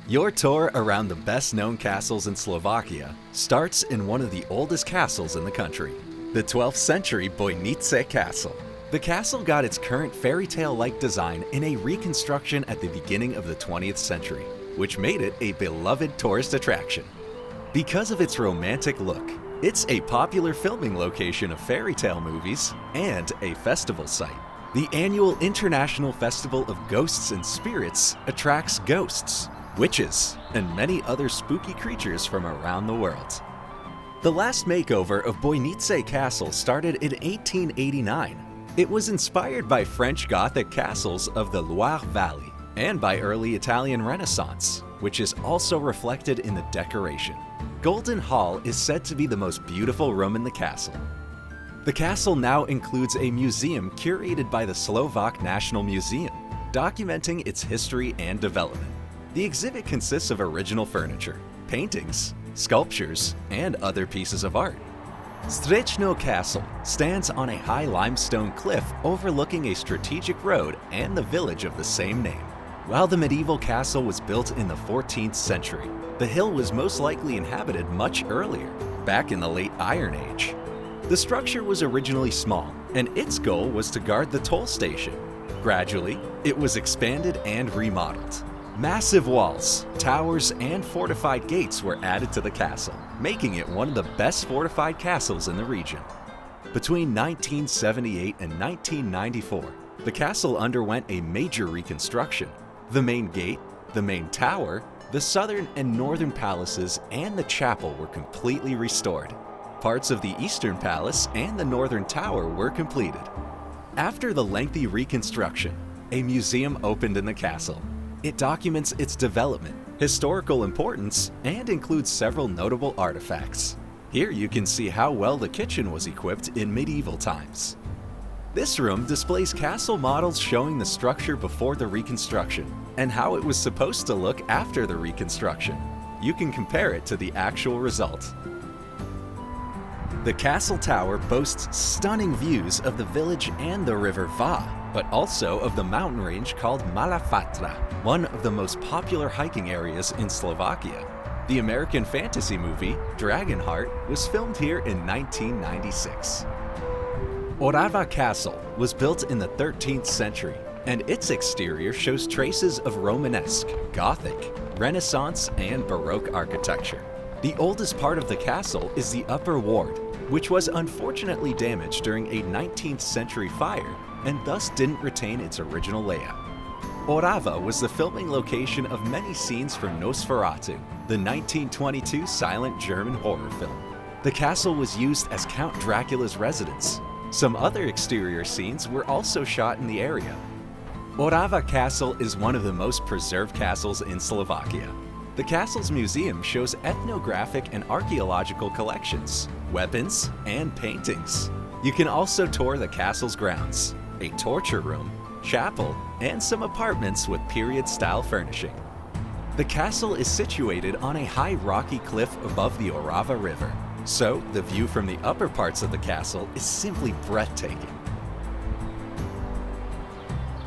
Your tour around the best-known castles in Slovakia starts in one of the oldest castles in the country, the 12th century Bojnice Castle. The castle got its current fairy tale-like design in a reconstruction at the beginning of the 20th century, which made it a beloved tourist attraction. Because of its romantic look, it's a popular filming location of fairy tale movies and a festival site. The annual International Festival of Ghosts and Spirits attracts ghosts, witches, and many other spooky creatures from around the world. The last makeover of Bojnice Castle started in 1889. It was inspired by French Gothic castles of the Loire Valley and by early Italian Renaissance, which is also reflected in the decoration. Golden Hall is said to be the most beautiful room in the castle. The castle now includes a museum curated by the Slovak National Museum, documenting its history and development. The exhibit consists of original furniture, paintings, sculptures, and other pieces of art. Spiš Castle stands on a high limestone cliff overlooking a strategic road and the village of the same name. While the medieval castle was built in the 14th century, the hill was most likely inhabited much earlier, back in the late Iron Age. The structure was originally small, and its goal was to guard the toll station. Gradually, it was expanded and remodeled. Massive walls, towers, and fortified gates were added to the castle, making it one of the best fortified castles in the region. Between 1978 and 1994, the castle underwent a major reconstruction. The main gate, the main tower, the southern and northern palaces, and the chapel were completely restored. Parts of the eastern palace and the northern tower were completed. After the lengthy reconstruction, a museum opened in the castle. It documents its development, historical importance, and includes several notable artifacts. Here you can see how well the kitchen was equipped in medieval times. This room displays castle models showing the structure before the reconstruction and how it was supposed to look after the reconstruction. You can compare it to the actual result. The castle tower boasts stunning views of the village and the river Va, but also of the mountain range called Malafatra, one of the most popular hiking areas in Slovakia. The American fantasy movie, Dragonheart, was filmed here in 1996. Orava Castle was built in the 13th century, and its exterior shows traces of Romanesque, Gothic, Renaissance, and Baroque architecture. The oldest part of the castle is the upper ward, which was unfortunately damaged during a 19th century fire and thus didn't retain its original layout. Orava was the filming location of many scenes from Nosferatu, the 1922 silent German horror film. The castle was used as Count Dracula's residence. Some other exterior scenes were also shot in the area. Orava Castle is one of the most preserved castles in Slovakia. The castle's museum shows ethnographic and archaeological collections, weapons, and paintings. You can also tour the castle's grounds, a torture room, chapel, and some apartments with period-style furnishing. The castle is situated on a high rocky cliff above the Orava River, so the view from the upper parts of the castle is simply breathtaking.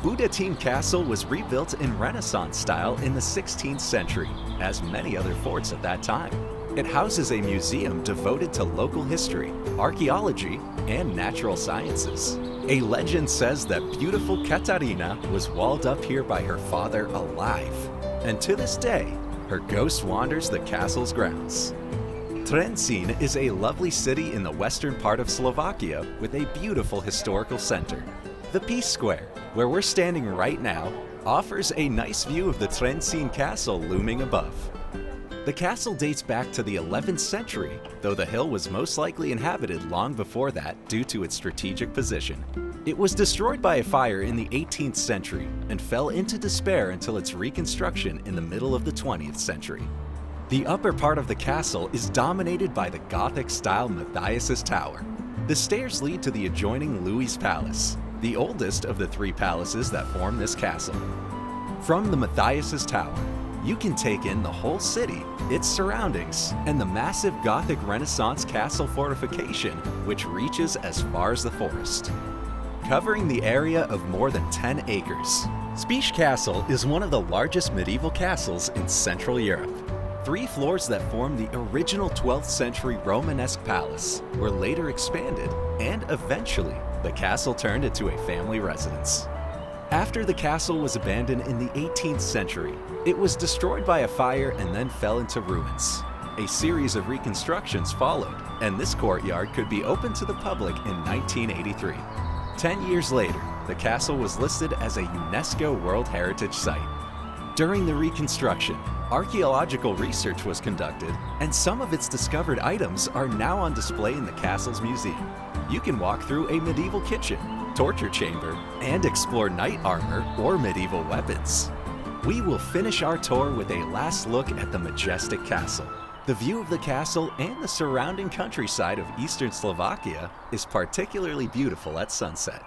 Budatin Castle was rebuilt in Renaissance style in the 16th century, as many other forts at that time. It houses a museum devoted to local history, archaeology, and natural sciences. A legend says that beautiful Katarina was walled up here by her father alive, and to this day, her ghost wanders the castle's grounds. Trenčín is a lovely city in the western part of Slovakia with a beautiful historical center. The Peace Square, where we're standing right now, offers a nice view of the Trenčín Castle looming above. The castle dates back to the 11th century, though the hill was most likely inhabited long before that due to its strategic position. It was destroyed by a fire in the 18th century and fell into despair until its reconstruction in the middle of the 20th century. The upper part of the castle is dominated by the Gothic-style Matthias's Tower. The stairs lead to the adjoining Louis Palace, the oldest of the three palaces that form this castle. From the Matthias's Tower, you can take in the whole city, its surroundings, and the massive Gothic Renaissance castle fortification, which reaches as far as the forest. covering the area of more than 10 acres. Spiš Castle is one of the largest medieval castles in Central Europe. 3 floors that form the original 12th century Romanesque palace were later expanded, and eventually the castle turned into a family residence. After the castle was abandoned in the 18th century, it was destroyed by a fire and then fell into ruins. A series of reconstructions followed, and this courtyard could be opened to the public in 1983. 10 years later, the castle was listed as a UNESCO World Heritage Site. During the reconstruction, archaeological research was conducted, and some of its discovered items are now on display in the castle's museum. You can walk through a medieval kitchen, torture chamber, and explore knight armor or medieval weapons. We will finish our tour with a last look at the majestic castle. The view of the castle and the surrounding countryside of eastern Slovakia is particularly beautiful at sunset.